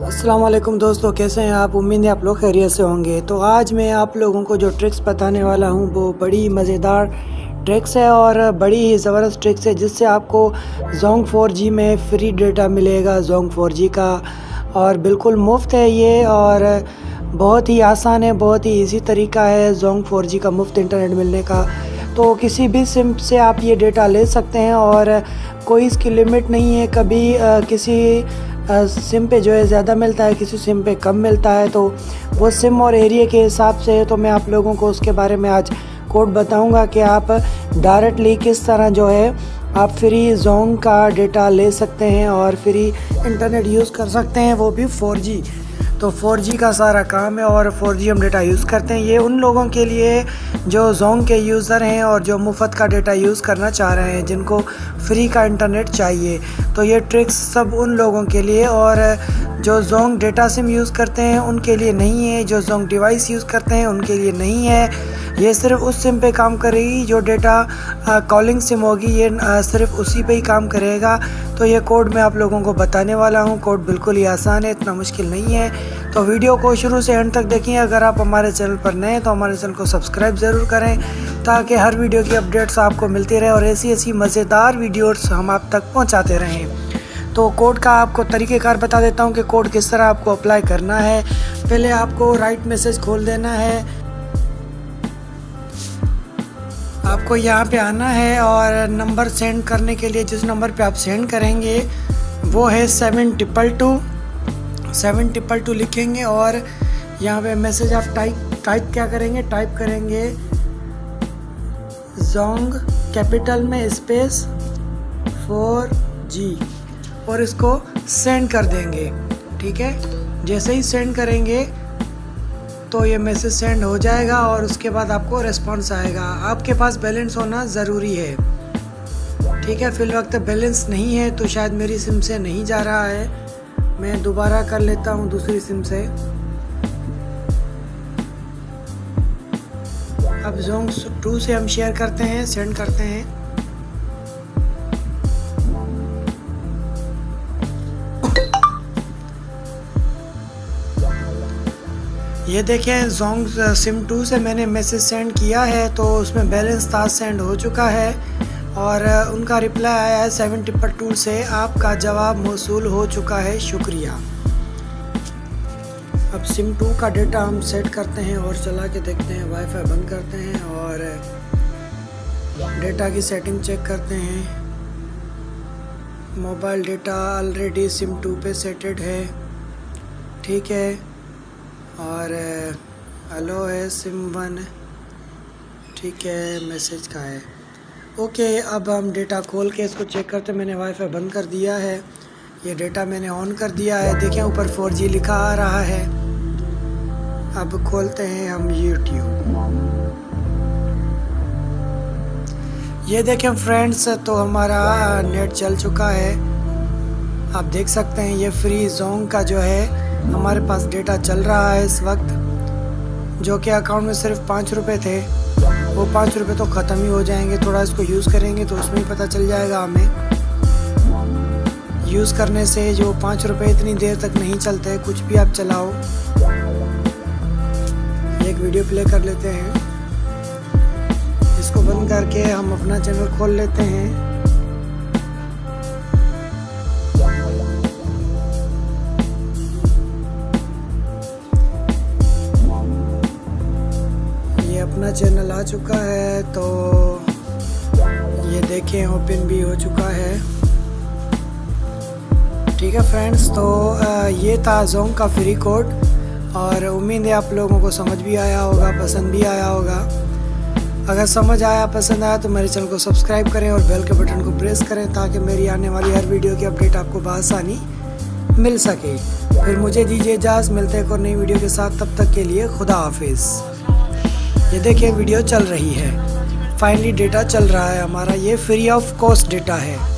अस्सलाम वालेकुम दोस्तों, कैसे हैं आप। उम्मीद है आप लोग खैरियत से होंगे। तो आज मैं आप लोगों को जो ट्रिक्स बताने वाला हूं वो बड़ी मज़ेदार ट्रिक्स है और बड़ी ही ज़बरदस्त ट्रिक्स है जिससे आपको जोंग 4G में फ्री डेटा मिलेगा, जोंग 4G का, और बिल्कुल मुफ्त है ये और बहुत ही आसान है, बहुत ही इजी तरीका है जोंग 4G का मुफ्त इंटरनेट मिलने का। तो किसी भी सिम से आप ये डेटा ले सकते हैं और कोई इसकी लिमिट नहीं है। कभी किसी सिम पे जो है ज़्यादा मिलता है, किसी सिम पे कम मिलता है, तो वो सिम और एरिया के हिसाब से है। तो मैं आप लोगों को उसके बारे में आज कोड बताऊंगा कि आप डायरेक्टली किस तरह जो है आप फ्री जोंग का डेटा ले सकते हैं और फ्री इंटरनेट यूज़ कर सकते हैं, वो भी 4G। तो 4G का सारा काम है और 4G हम डेटा यूज़ करते हैं। ये उन लोगों के लिए जो जोंग के यूज़र हैं और जो मुफ्त का डेटा यूज़ करना चाह रहे हैं, जिनको फ्री का इंटरनेट चाहिए। तो ये ट्रिक्स सब उन लोगों के लिए, और जो जोंग डेटा सिम यूज़ करते हैं उनके लिए नहीं है, जो जोंग डिवाइस यूज़ करते हैं उनके लिए नहीं है। ये सिर्फ उस सिम पे काम करेगी जो डेटा कॉलिंग सिम होगी, ये सिर्फ उसी पे ही काम करेगा। तो ये कोड मैं आप लोगों को बताने वाला हूँ। कोड बिल्कुल ही आसान है, इतना मुश्किल नहीं है। तो वीडियो को शुरू से एंड तक देखिए। अगर आप हमारे चैनल पर नए हैं तो हमारे चैनल को सब्सक्राइब ज़रूर करें ताकि हर वीडियो की अपडेट्स आपको मिलती रहे और ऐसी ऐसी मज़ेदार वीडियोस हम आप तक पहुँचाते रहें। तो कोड का आपको तरीक़ेकार बता देता हूँ कि कोड किस तरह आपको अप्लाई करना है। पहले आपको राइट मैसेज खोल देना है, आपको यहाँ पे आना है और नंबर सेंड करने के लिए जिस नंबर पे आप सेंड करेंगे वो है 722 लिखेंगे और यहाँ पे मैसेज आप टाइप क्या करेंगे, टाइप करेंगे जोंग कैपिटल में स्पेस 4G और इसको सेंड कर देंगे। ठीक है, जैसे ही सेंड करेंगे तो ये मैसेज सेंड हो जाएगा और उसके बाद आपको रिस्पॉन्स आएगा। आपके पास बैलेंस होना ज़रूरी है। ठीक है, फिल वक्त बैलेंस नहीं है तो शायद मेरी सिम से नहीं जा रहा है, मैं दोबारा कर लेता हूँ दूसरी सिम से। अब जोंग 2 से हम शेयर करते हैं, सेंड करते हैं। ये देखें, जोंग सिम 2 से मैंने मैसेज सेंड किया है तो उसमें बैलेंस था सेंड हो चुका है और उनका रिप्लाई आया है 722 से, आपका जवाब मौसूल हो चुका है, शुक्रिया। अब सिम 2 का डेटा हम सेट करते हैं और चला के देखते हैं। वाईफाई बंद करते हैं और डेटा की सेटिंग चेक करते हैं। मोबाइल डेटा ऑलरेडी सिम 2 पे सेटेड है। ठीक है, और हेलो है सिम 1। ठीक है, मैसेज का है। ओके, अब हम डेटा खोल के इसको चेक करते हैं। मैंने वाईफाई बंद कर दिया है, ये डेटा मैंने ऑन कर दिया है। देखें ऊपर 4G लिखा आ रहा है। अब खोलते हैं हम YouTube। ये देखें फ्रेंड्स, तो हमारा नेट चल चुका है। आप देख सकते हैं ये फ्री जोंग का जो है हमारे पास डेटा चल रहा है इस वक्त, जो कि अकाउंट में सिर्फ 5 रुपये थे। वो 5 रुपये तो ख़त्म ही हो जाएंगे। थोड़ा इसको यूज़ करेंगे तो उसमें ही पता चल जाएगा हमें। यूज़ करने से जो 5 रुपये इतनी देर तक नहीं चलते, कुछ भी आप चलाओ। एक वीडियो प्ले कर लेते हैं, इसको बंद करके हम अपना चैनल खोल लेते हैं। अपना चैनल आ चुका है, तो ये देखें ओपन भी हो चुका है। ठीक है फ्रेंड्स, तो ये था जोंग का फ्री कोड और उम्मीद है आप लोगों को समझ भी आया होगा, पसंद भी आया होगा। अगर समझ आया, पसंद आया तो मेरे चैनल को सब्सक्राइब करें और बेल के बटन को प्रेस करें ताकि मेरी आने वाली हर वीडियो की अपडेट आपको बआसानी मिल सके। फिर मुझे दीजिए इजाज़त, मिलते हैं एक और नई वीडियो के साथ। तब तक के लिए खुदा हाफिज़। ये देखिए वीडियो चल रही है, फाइनली डेटा चल रहा है हमारा। ये फ्री ऑफ कॉस्ट डेटा है।